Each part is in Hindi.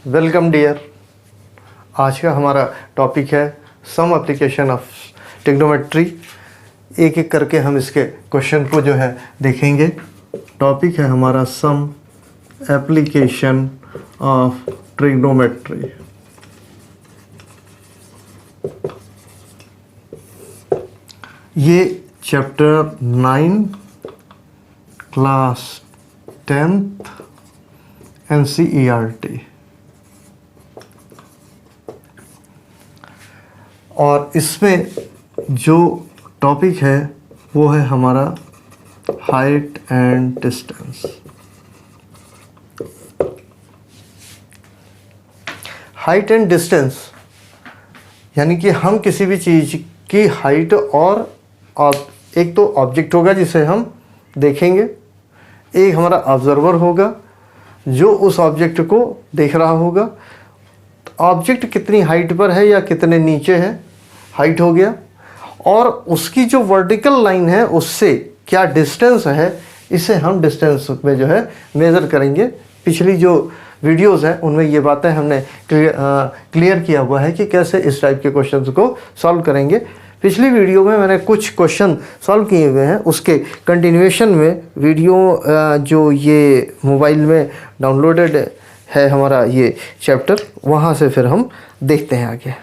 Welcome dear. आज का हमारा टॉपिक है सम एप्लीकेशन ऑफ ट्रिग्नोमेट्री। एक एक करके हम इसके क्वेश्चन को जो है देखेंगे। टॉपिक है हमारा सम एप्लीकेशन ऑफ ट्रिग्नोमेट्री। ये चैप्टर 9 क्लास 10th NCERT और इसमें जो टॉपिक है वो है हमारा height and distance. Height and distance यानी कि हम किसी भी चीज़ की हाइट और एक तो ऑब्जेक्ट होगा जिसे हम देखेंगे, एक हमारा ऑब्जर्वर होगा जो उस ऑब्जेक्ट को देख रहा होगा। ऑब्जेक्ट कितनी हाइट पर है या कितने नीचे है, हाइट हो गया, और उसकी जो वर्टिकल लाइन है उससे क्या डिस्टेंस है, इसे हम डिस्टेंस में जो है मेज़र करेंगे। पिछली जो वीडियोस हैं उनमें ये बातें हमने क्लियर किया हुआ है कि कैसे इस टाइप के क्वेश्चंस को सॉल्व करेंगे। पिछली वीडियो में मैंने कुछ क्वेश्चन सॉल्व किए हुए हैं, उसके कंटिन्यूएशन में वीडियो जो ये मोबाइल में डाउनलोडेड है हमारा ये चैप्टर, वहाँ से फिर हम देखते हैं आगे।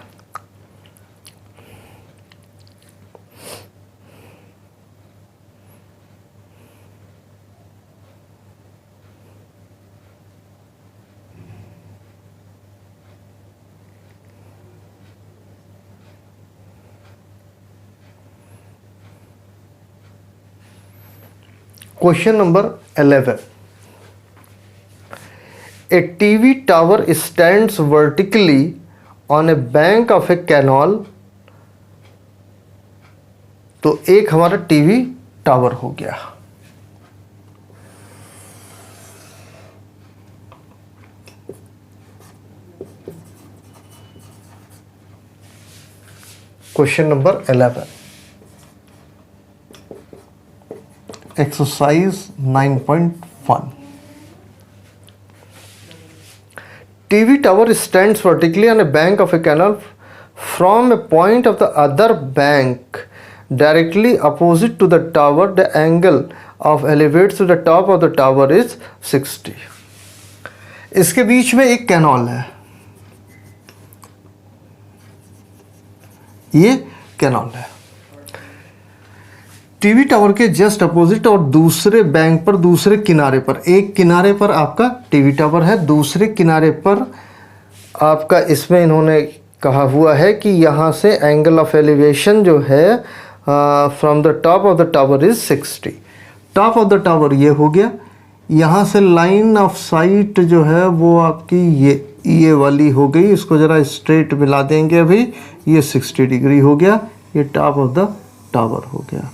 Question number 11. A TV tower stands vertically on a bank of a canal. तो एक हमारा टीवी टावर हो गया। Question number 11. Exercise 9.1. TV tower stands vertically on a bank of a canal. From a point of the other bank directly opposite to the tower, the angle of elevates to the top of the tower is 60. इसके बीच में एक कैनाल है, ये कैनाल है टीवी टावर के जस्ट अपोजिट और दूसरे बैंक पर, दूसरे किनारे पर, एक किनारे पर आपका टीवी टावर है, दूसरे किनारे पर आपका इसमें इन्होंने कहा हुआ है कि यहाँ से एंगल ऑफ एलिवेशन जो है from the top of the tower is 60। Top of the tower ये हो गया, यहाँ से लाइन ऑफ साइट जो है वो आपकी ये वाली हो गई, इसको ज़रा स्ट्रेट मिला देंगे अभी, ये 60 डिग्री हो गया, ये टॉप ऑफ द टावर हो गया।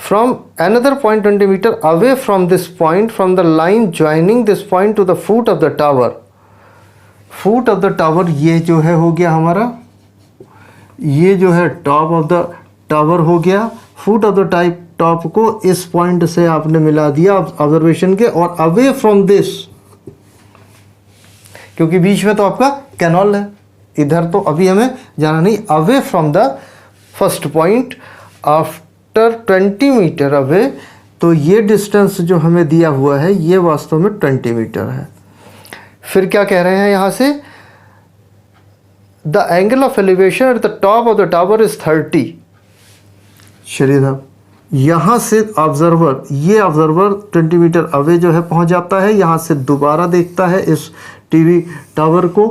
From another point 20 meter away from this point, from the line joining this point to the foot of the tower, foot of the tower ये जो है हो गया हमारा, ये जो है टॉप ऑफ द टावर हो गया। फुट ऑफ द टॉप को इस पॉइंट से आपने मिला दिया ऑब्जर्वेशन के, और अवे फ्रॉम दिस, क्योंकि बीच में तो आपका कैनॉल है, इधर तो अभी हमें जाना नहीं, away from the first point after 20 metre away, तो ये डिस्टेंस जो हमें दिया हुआ है ये वास्तव में 20 मीटर है। फिर क्या कह रहे हैं यहाँ से, the angle of elevation at the top of the tower is 30। चलिए साहब, यहाँ से ऑब्जर्वर, ये ऑब्जर्वर 20 मीटर अवे जो है पहुँच जाता है, यहाँ से दोबारा देखता है इस टीवी टावर को,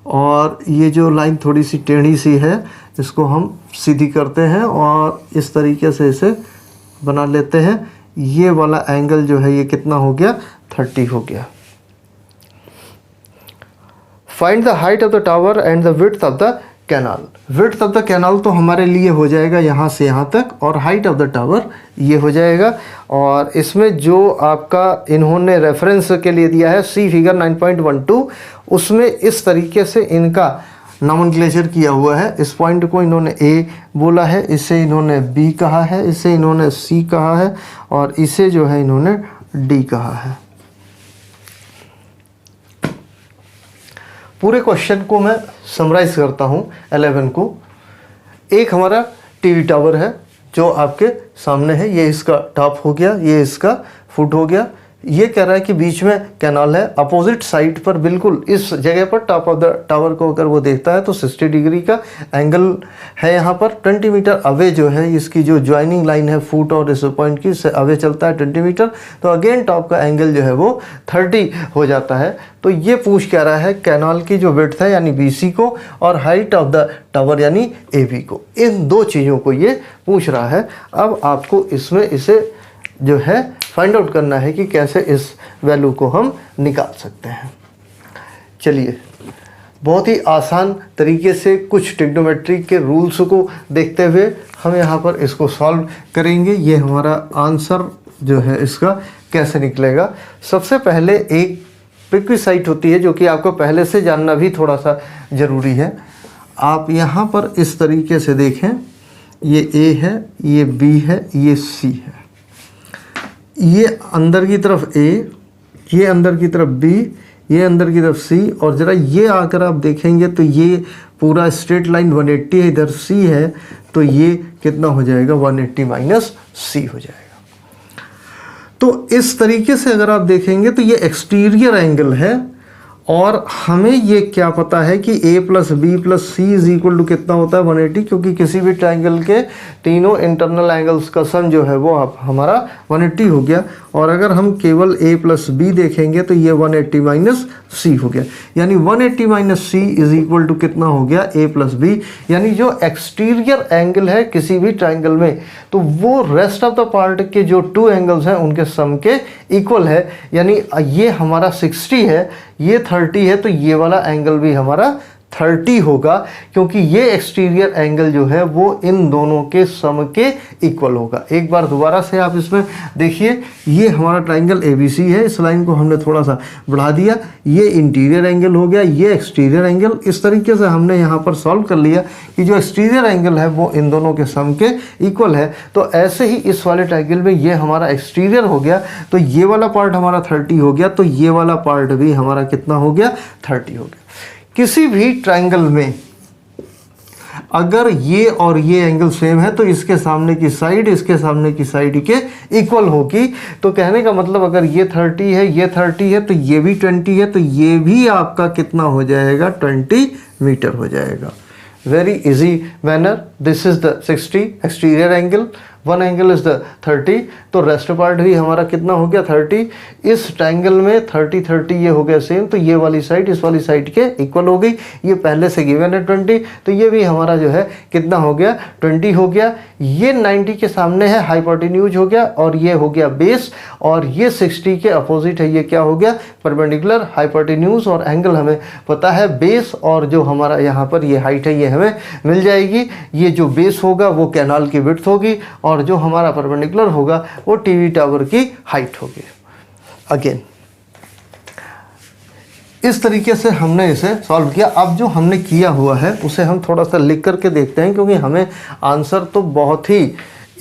और ये जो लाइन थोड़ी सी टेढ़ी सी है इसको हम सीधी करते हैं और इस तरीके से इसे बना लेते हैं। ये वाला एंगल जो है ये कितना हो गया, 30 हो गया। Find the height of the tower and the width of the canal. Width of the canal तो हमारे लिए हो जाएगा यहाँ से यहाँ तक, और हाइट ऑफ द टावर ये हो जाएगा। और इसमें जो आपका इन्होंने रेफरेंस के लिए दिया है सी फिगर 9.12, उसमें इस तरीके से इनका नॉमेनक्लेचर किया हुआ है। इस पॉइंट को इन्होंने ए बोला है, इसे इन्होंने बी कहा है, इसे इन्होंने सी कहा है और इसे जो है इन्होंने डी कहा है। पूरे क्वेश्चन को मैं समराइज करता हूँ 11 को। एक हमारा टीवी टावर है जो आपके सामने है, ये इसका टॉप हो गया, ये इसका फुट हो गया। ये कह रहा है कि बीच में कैनाल है, अपोजिट साइड पर बिल्कुल इस जगह पर टॉप ऑफ द टावर को अगर वो देखता है तो 60 डिग्री का एंगल है। यहाँ पर 20 मीटर अवे जो है इसकी जो ज्वाइनिंग लाइन है फुट और इस पॉइंट की, इससे अवे चलता है 20 मीटर, तो अगेन टॉप का एंगल जो है वो 30 हो जाता है। तो ये पूछ क्या रहा है, कैनाल की जो विड्थ है यानी BC को और हाइट ऑफ द टावर यानी AB को, इन दो चीज़ों को ये पूछ रहा है। अब आपको इसमें इसे जो है फाइंड आउट करना है कि कैसे इस वैल्यू को हम निकाल सकते हैं। चलिए बहुत ही आसान तरीके से कुछ ट्रिग्नोमेट्री के रूल्स को देखते हुए हम यहाँ पर इसको सॉल्व करेंगे। ये हमारा आंसर जो है इसका कैसे निकलेगा। सबसे पहले एक प्रीक्विसाइट होती है जो कि आपको पहले से जानना भी थोड़ा सा ज़रूरी है। आप यहाँ पर इस तरीके से देखें, ये A है, ये B है, ये C है, ये अंदर की तरफ A, ये अंदर की तरफ B, ये अंदर की तरफ C, और ज़रा ये आकर आप देखेंगे तो ये पूरा स्ट्रेट लाइन 180 है, इधर C है, तो ये कितना हो जाएगा 180 माइनस C हो जाएगा। तो इस तरीके से अगर आप देखेंगे तो ये एक्सटीरियर एंगल है और हमें ये क्या पता है कि A plus B plus C is equal to कितना होता है 180, क्योंकि किसी भी ट्राइंगल के तीनों इंटरनल एंगल्स का सम जो है वो आप हमारा 180 हो गया। और अगर हम केवल A प्लस B देखेंगे तो ये 180 माइनस C हो गया, यानी 180 minus C is equal to कितना हो गया A प्लस B, यानी जो एक्सटीरियर एंगल है किसी भी ट्राइंगल में तो वो रेस्ट ऑफ द पार्ट के जो टू एंगल्स हैं उनके सम के इक्वल है। यानी ये हमारा 60 है, ये 30 है, तो ये वाला एंगल भी हमारा 30 होगा, क्योंकि ये एक्सटीरियर एंगल जो है वो इन दोनों के सम के इक्वल होगा। एक बार दोबारा से आप इसमें देखिए, ये हमारा ट्राइंगल ABC है, इस लाइन को हमने थोड़ा सा बढ़ा दिया, ये इंटीरियर एंगल हो गया, ये एक्सटीरियर एंगल। इस तरीके से हमने यहाँ पर सॉल्व कर लिया कि जो एक्सटीरियर एंगल है वो इन दोनों के सम के इक्वल है। तो ऐसे ही इस वाले ट्राइंगल में ये हमारा एक्सटीरियर हो गया, तो ये वाला पार्ट हमारा 30 हो गया, तो ये वाला पार्ट भी हमारा कितना हो गया 30 हो गया। किसी भी ट्राइंगल में अगर ये और ये एंगल सेम है तो इसके सामने की साइड इसके सामने की साइड के इक्वल होगी। तो कहने का मतलब अगर ये 30 है, ये 30 है, तो ये भी 20 है, तो ये भी आपका कितना हो जाएगा 20 मीटर हो जाएगा। Very easy manner. This is the 60 exterior angle, one angle is the 30, तो रेस्ट पार्ट भी हमारा कितना हो गया 30। इस ट्रायंगल में 30 30 ये हो गया सेम, तो ये वाली साइड इस वाली साइड के इक्वल हो गई। ये पहले से गिवन है 20, तो ये भी हमारा जो है कितना हो गया 20 हो गया। ये 90 के सामने है, हाइपोटेन्यूज हो गया, और ये हो गया बेस, और ये 60 के अपोजिट है, ये क्या हो गया परपेंडिकुलर। हाइपोटेन्यूज और एंगल हमें पता है, बेस और जो हमारा यहाँ पर ये हाइट है ये हमें मिल जाएगी। ये जो बेस होगा वो कैनाल की विड्थ होगी, और जो हमारा परपेंडिकुलर होगा वो टीवी टावर की हाइट होगी। अगेन इस तरीके से हमने इसे सॉल्व किया। अब जो हमने किया हुआ है उसे हम थोड़ा सा लिख करके देखते हैं, क्योंकि हमें आंसर तो बहुत ही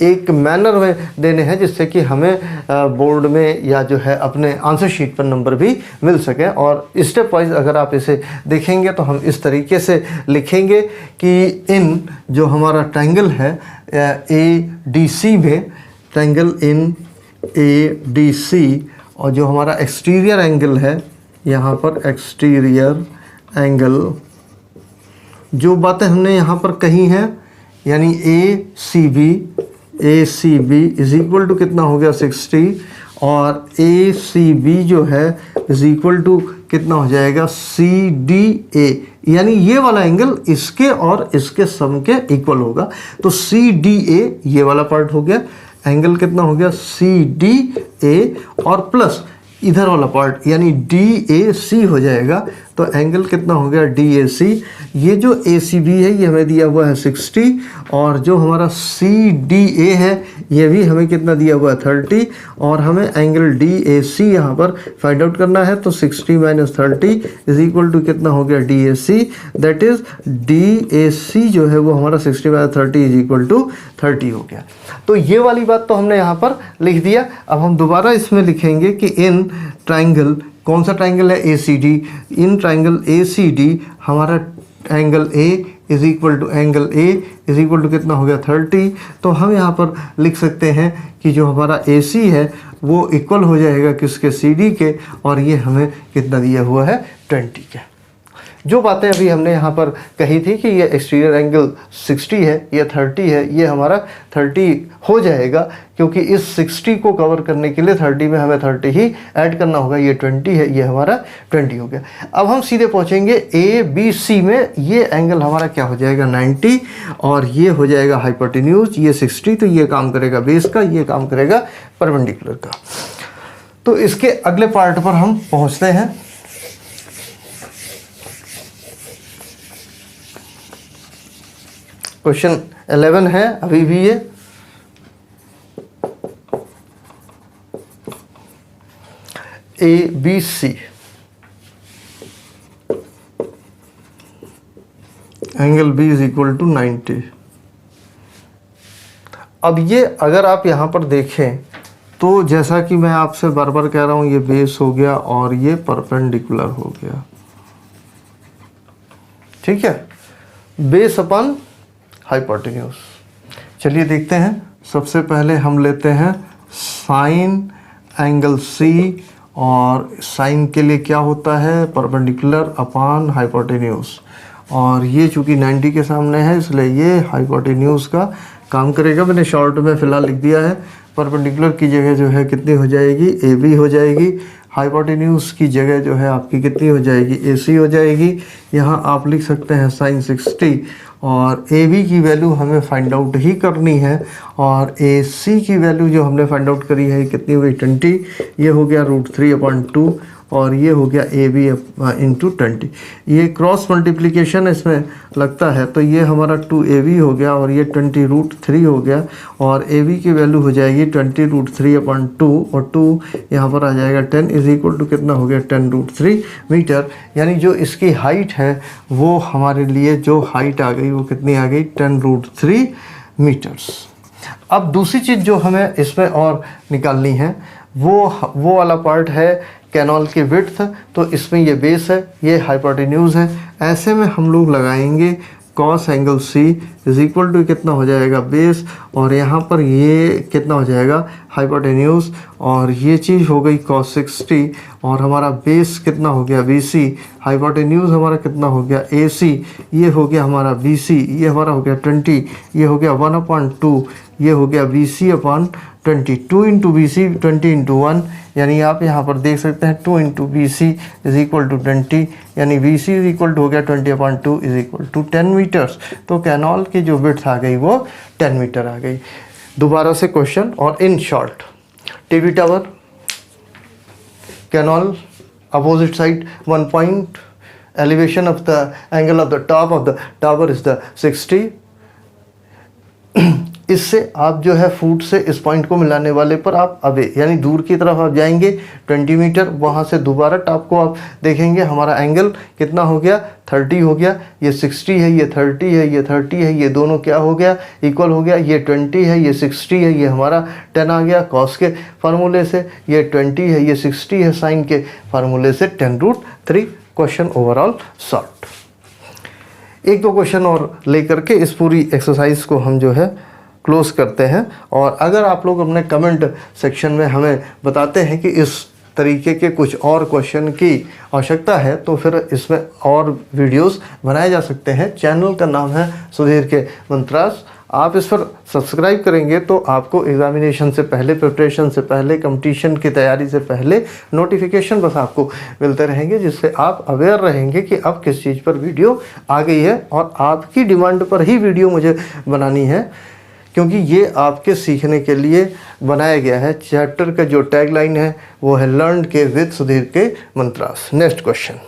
एक मैनर में देने हैं जिससे कि हमें बोर्ड में या जो है अपने आंसर शीट पर नंबर भी मिल सके। और स्टेप वाइज अगर आप इसे देखेंगे तो हम इस तरीके से लिखेंगे कि इन जो हमारा ट्रायंगल है ADC में, ट्रायंगल इन ADC, और जो हमारा एक्सटीरियर एंगल है यहाँ पर एक्सटीरियर एंगल, जो बातें हमने यहाँ पर कही हैं यानी ACB इज इक्वल टू कितना हो गया 60, और ACB जो है इज इक्वल टू कितना हो जाएगा CDA, यानी ये वाला एंगल इसके और इसके सम के इक्वल होगा। तो CDA ये वाला पार्ट हो गया, एंगल कितना हो गया CDA, और प्लस इधर वाला पार्ट यानी DAC हो जाएगा। तो एंगल कितना हो गया DAC। ये जो ACB है ये हमें दिया हुआ है 60, और जो हमारा CDA है ये भी हमें कितना दिया हुआ है 30, और हमें एंगल DAC यहाँ पर फाइंड आउट करना है। तो 60 माइनस 30 इज इक्वल टू कितना हो गया DAC, दैट इज DAC जो है वो हमारा 60 माइनस 30 इज इक्वल टू 30 हो गया। तो ये वाली बात तो हमने यहाँ पर लिख दिया। अब हम दोबारा इसमें लिखेंगे कि इन ट्राइंगल, कौन सा ट्राइंगल है ACD, इन ट्राइंगल ACD हमारा angle A is equal to angle A is equal to कितना हो गया 30। तो हम यहाँ पर लिख सकते हैं कि जो हमारा AC है वो इक्वल हो जाएगा किसके, CD के, और ये हमें कितना दिया हुआ है 20 के। जो बातें अभी हमने यहाँ पर कही थी कि ये एक्सटीरियर एंगल 60 है, ये 30 है, ये हमारा 30 हो जाएगा क्योंकि इस 60 को कवर करने के लिए 30 में हमें 30 ही ऐड करना होगा। ये 20 है, ये हमारा 20 हो गया। अब हम सीधे पहुँचेंगे ABC में। ये एंगल हमारा क्या हो जाएगा 90, और ये हो जाएगा हाइपोटेन्यूज, ये 60, तो ये काम करेगा बेस का, ये काम करेगा परपेंडिकुलर का। तो इसके अगले पार्ट पर हम पहुँचते हैं। क्वेश्चन 11 है अभी भी ये। ABC angle B is equal to 90। अब ये अगर आप यहाँ पर देखें तो जैसा कि मैं आपसे बार बार कह रहा हूँ, ये बेस हो गया और ये परपेंडिकुलर हो गया, ठीक है, बेस अपन हाइपोटेन्यूज। चलिए देखते हैं। सबसे पहले हम लेते हैं साइन एंगल C, और साइन के लिए क्या होता है परपेंडिकुलर अपॉन हाइपोटेन्यूज, और ये चूंकि 90 के सामने है इसलिए ये हाइपोटेन्यूज का काम करेगा। मैंने शॉर्ट में फिलहाल लिख दिया है। परपेंडिकुलर की जगह जो है कितनी हो जाएगी AB हो जाएगी, हाइपोटेन्यूज की जगह जो है आपकी कितनी हो जाएगी AC हो जाएगी। यहाँ आप लिख सकते हैं साइन 60, और AB की वैल्यू हमें फाइंड आउट ही करनी है, और AC की वैल्यू जो हमने फाइंड आउट करी है कितनी हुई 20, ये हो गया √3/2, और ये हो गया AB इंटू 20। ये क्रॉस मल्टीप्लिकेशन इसमें लगता है, तो ये हमारा 2AB हो गया और ये 20√3 हो गया, और AB की वैल्यू हो जाएगी 20√3/2, और 2 यहाँ पर आ जाएगा 10 इज इक्वल टू कितना हो गया 10√3 मीटर। यानी जो इसकी हाइट है वो हमारे लिए जो हाइट आ गई वो कितनी आ गई 10√3 मीटर्स। अब दूसरी चीज़ जो हमें इसमें और निकालनी है वो वाला पार्ट है कैनॉल की विड्थ। तो इसमें ये बेस है, ये हाइपोटेन्यूज है। ऐसे में हम लोग लगाएंगे cos angle C is equal to कितना हो जाएगा बेस, और यहाँ पर ये कितना हो जाएगा हाइपोटेन्यूज, और ये चीज़ हो गई cos 60, और हमारा बेस कितना हो गया BC, हाइपोटेन्यूज हमारा कितना हो गया AC, ये हो गया हमारा BC, ये हमारा हो गया 20, ये हो गया 1/2, ये हो गया BC upon 20, 2 into BC 20 into 1, यानी आप यहाँ पर देख सकते हैं 2 into BC is equal to 20, यानी BC इज इक्वल टू हो गया 20/2 इज इक्वल टू 10 मीटर्स। तो कैनॉल की जो विड्थ आ गई वो 10 मीटर आ गई। दोबारा से क्वेश्चन, और in short TV tower canal opposite side 1 point, elevation of the angle of the top of the tower is the 60। इससे आप जो है फुट से इस पॉइंट को मिलाने वाले पर आप अवे यानी दूर की तरफ आप जाएंगे 20 मीटर, वहाँ से दोबारा टॉप को आप देखेंगे, हमारा एंगल कितना हो गया 30 हो गया। ये 60 है, ये 30 है, ये 30 है, ये दोनों क्या हो गया इक्वल हो गया। ये 20 है, ये 60 है, ये हमारा 10 आ गया कॉस के फार्मूले से। ये 20 है, ये 60 है साइन के फार्मूले से 10√3। Question overall solve. एक दो क्वेश्चन और लेकर के इस पूरी एक्सरसाइज को हम जो है क्लोज करते हैं। और अगर आप लोग अपने कमेंट सेक्शन में हमें बताते हैं कि इस तरीके के कुछ और क्वेश्चन की आवश्यकता है तो फिर इसमें और वीडियोस बनाए जा सकते हैं। चैनल का नाम है सुधीर के मंत्रास। आप इस पर सब्सक्राइब करेंगे तो आपको एग्जामिनेशन से पहले, प्रिपरेशन से पहले, कंपटीशन की तैयारी से पहले नोटिफिकेशन बस आपको मिलते रहेंगे, जिससे आप अवेयर रहेंगे कि अब किस चीज़ पर वीडियो आ गई है। और आपकी डिमांड पर ही वीडियो मुझे बनानी है, क्योंकि ये आपके सीखने के लिए बनाया गया है। चैप्टर का जो टैगलाइन है वो है लर्न के विद सुधीर के mantras. Next question.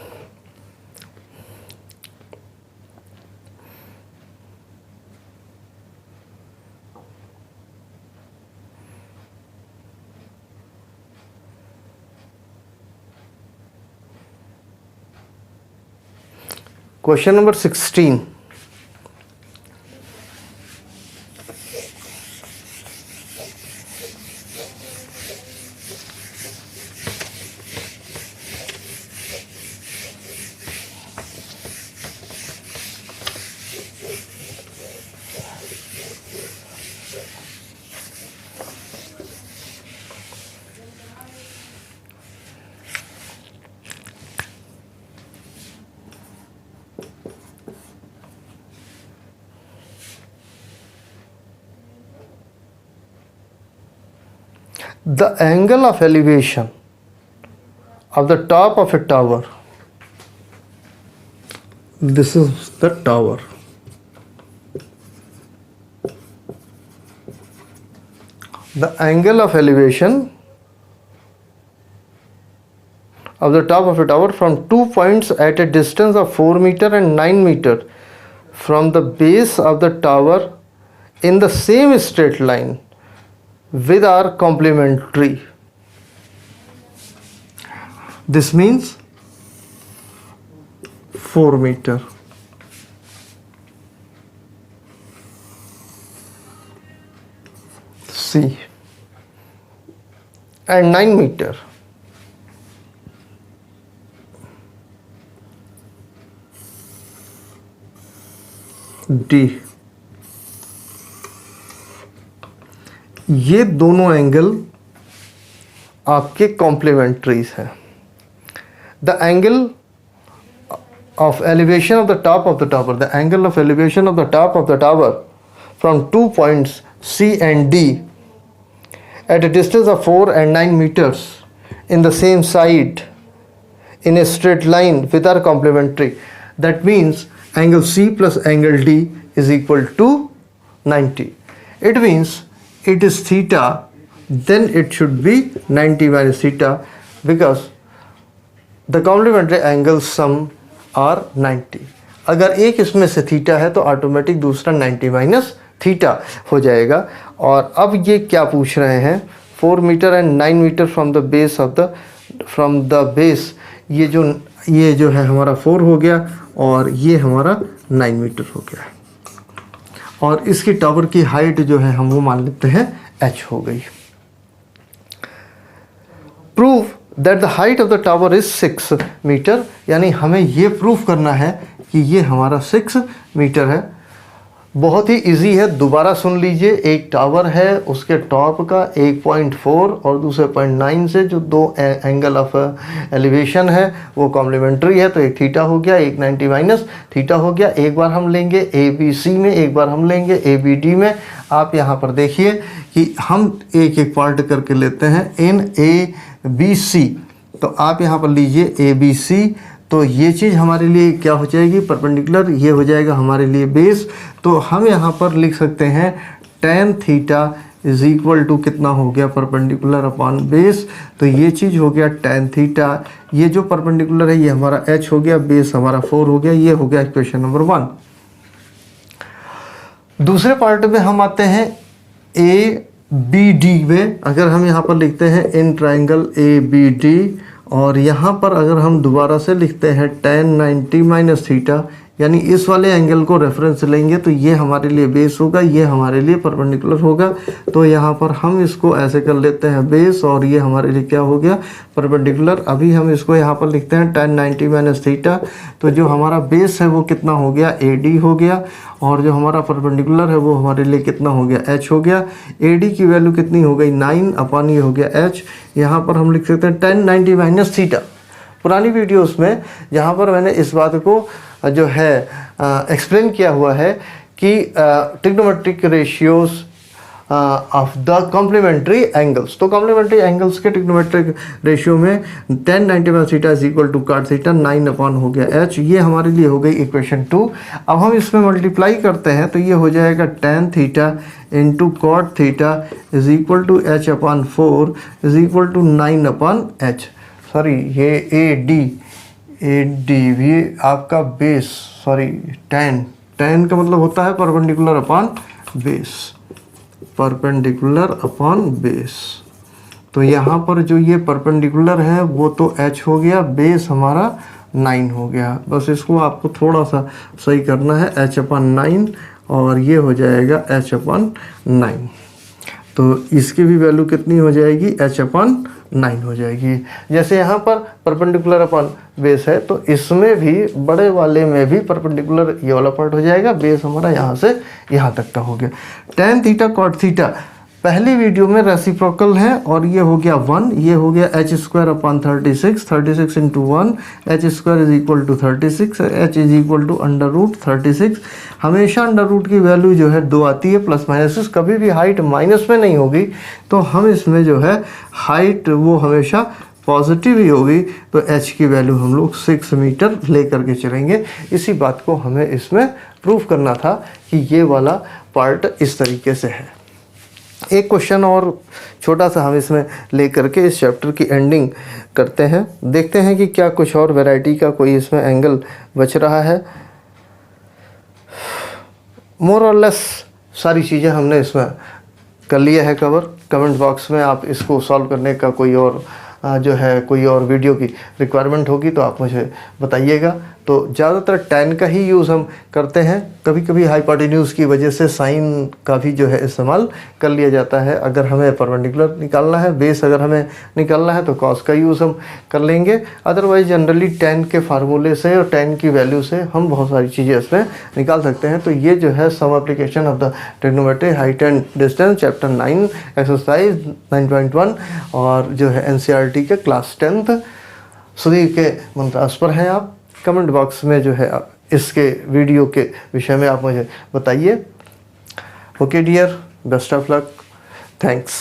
Question number 16, the angle of elevation of the top of a tower, this is the tower, the angle of elevation of the top of a tower from 2 points at a distance of 4 meter and 9 meter from the base of the tower in the same straight line with are complementary. This means 4 meter. C and 9 meter. D. ये दोनों एंगल आपके कॉम्प्लीमेंट्रीज हैं. The angle of elevation of the top of the tower, the angle of elevation of the top of the tower from 2 points C and D at a distance of 4 and 9 meters in the same side in a straight line with are complementary. That means angle C plus angle D is equal to 90. It means it is theta, then it should be 90 minus theta because the complementary angles sum are 90. अगर एक इसमें से थीटा है तो ऑटोमेटिक दूसरा 90 माइनस थीटा हो जाएगा. और अब ये क्या पूछ रहे हैं, 4 metre and 9 metre from the base. ये जो है हमारा 4 हो गया और ये हमारा 9 मीटर हो गया. और इसकी टावर की हाइट जो है हम वो मान लेते हैं h हो गई. Prove that the height of the tower is 6 metre. यानी हमें ये प्रूफ करना है कि ये हमारा 6 मीटर है. बहुत ही इजी है, दोबारा सुन लीजिए. एक टावर है, उसके टॉप का 1.4 और दूसरे 0.9 से जो दो एंगल ऑफ एलिवेशन है वो कॉम्प्लीमेंट्री है. तो एक थीटा हो गया, एक 90 माइनस थीटा हो गया. एक बार हम लेंगे ABC में, एक बार हम लेंगे ABD में. आप यहाँ पर देखिए कि हम एक एक पार्ट करके लेते हैं. इन ABC तो आप यहाँ पर लीजिए ABC. तो ये चीज़ हमारे लिए क्या हो जाएगी, परपेंडिकुलर. ये हो जाएगा हमारे लिए बेस. तो हम यहाँ पर लिख सकते हैं tan theta is equal to कितना हो गया, परपेंडिकुलर अपॉन बेस. तो ये चीज़ हो गया tan थीटा. ये जो परपेंडिकुलर है ये हमारा h हो गया, बेस हमारा 4 हो गया. ये हो गया इक्वेशन नंबर 1. दूसरे पार्ट में हम आते हैं ABD में. अगर हम यहाँ पर लिखते हैं इन ट्राइंगल ABD और यहाँ पर अगर हम दोबारा से लिखते हैं tan 90 माइनस थीटा, यानी इस वाले एंगल को रेफरेंस लेंगे तो ये हमारे लिए बेस होगा, ये हमारे लिए परपेंडिकुलर होगा. तो यहाँ पर हम इसको ऐसे कर लेते हैं बेस और ये हमारे लिए क्या हो गया, परपेंडिकुलर. अभी हम इसको यहाँ पर लिखते हैं tan 90 माइनस थीटा. तो जो हमारा बेस है वो कितना हो गया, AD हो गया. और जो हमारा परपेंडिकुलर है वो हमारे लिए कितना हो गया, h हो गया. AD की वैल्यू कितनी हो गई, 9 अपॉन ये हो गया h. यहाँ पर हम लिख सकते हैं tan 90 माइनस थीटा. पुरानी वीडियोस में जहाँ पर मैंने इस बात को जो है एक्सप्लेन किया हुआ है कि trigonometric ratios of the complementary angles. तो कॉम्प्लीमेंट्री एंगल्स के ट्रिग्नोमेट्रिक रेशियो में tan 90 minus theta is equal to cot theta, 9 upon हो गया h. ये हमारे लिए हो गई इक्वेशन 2. अब हम इसमें मल्टीप्लाई करते हैं तो ये हो जाएगा tan theta into cot theta is equal to h upon 4 is equal to 9 upon h. Sorry, ये AD भी आपका बेस, सॉरी tan का मतलब होता है perpendicular upon base, perpendicular upon base. तो यहाँ पर जो ये परपेंडिकुलर है वो तो h हो गया, बेस हमारा 9 हो गया। बस इसको आपको थोड़ा सा सही करना है, h/9 और ये हो जाएगा h/9। तो इसकी भी वैल्यू कितनी हो जाएगी, h/9 हो जाएगी। जैसे यहाँ पर परपेंडिकुलर अपन बेस है तो इसमें भी बड़े वाले में भी परपेंडिकुलर ये वाला पार्ट हो जाएगा। बेस हमारा यहाँ से यहाँ तक का हो गया। tan थीटा cot थीटा पहली वीडियो में रेसिप्रोकल है और ये हो गया 1, ये हो गया h² 36 into 1, h² is equal to 36, h is equal to √36। हमेशा अंडर रूट की वैल्यू जो है 2 आती है, प्लस माइनस, कभी भी हाइट माइनस में नहीं होगी। तो हम इसमें जो है हाइट वो हमेशा पॉजिटिव ही होगी। तो h की वैल्यू हम लोग 6 मीटर लेकर के चलेंगे। इसी बात को हमें इसमें प्रूफ करना था कि ये वाला पार्ट इस तरीके से है। एक क्वेश्चन और छोटा सा हम इसमें लेकर के इस चैप्टर की एंडिंग करते हैं। देखते हैं कि क्या कुछ और वैरायटी का कोई इसमें एंगल बच रहा है। मोर और लेस सारी चीज़ें हमने इसमें कर लिया है कवर। कमेंट बॉक्स में आप इसको सॉल्व करने का कोई और जो है कोई और वीडियो की रिक्वायरमेंट होगी तो आप मुझे बताइएगा। तो ज़्यादातर tan का ही यूज़ हम करते हैं। कभी कभी हाइपोटेन्यूज की वजह से साइन का भी जो है इस्तेमाल कर लिया जाता है। अगर हमें परपेंडिकुलर निकालना है, बेस अगर हमें निकालना है तो cos का यूज़ हम कर लेंगे। अदरवाइज जनरली tan के फार्मूले से और tan की वैल्यू से हम बहुत सारी चीज़ें इसमें निकाल सकते हैं। तो ये जो है some application of the trigonometry height and distance chapter 9 exercise 9.1 और जो है NCERT के क्लास 10th सुधीर के मुमताज़ पर हैं आप। कमेंट बॉक्स में जो है इसके वीडियो के विषय में आप मुझे बताइए। Okay dear, best of luck, thanks.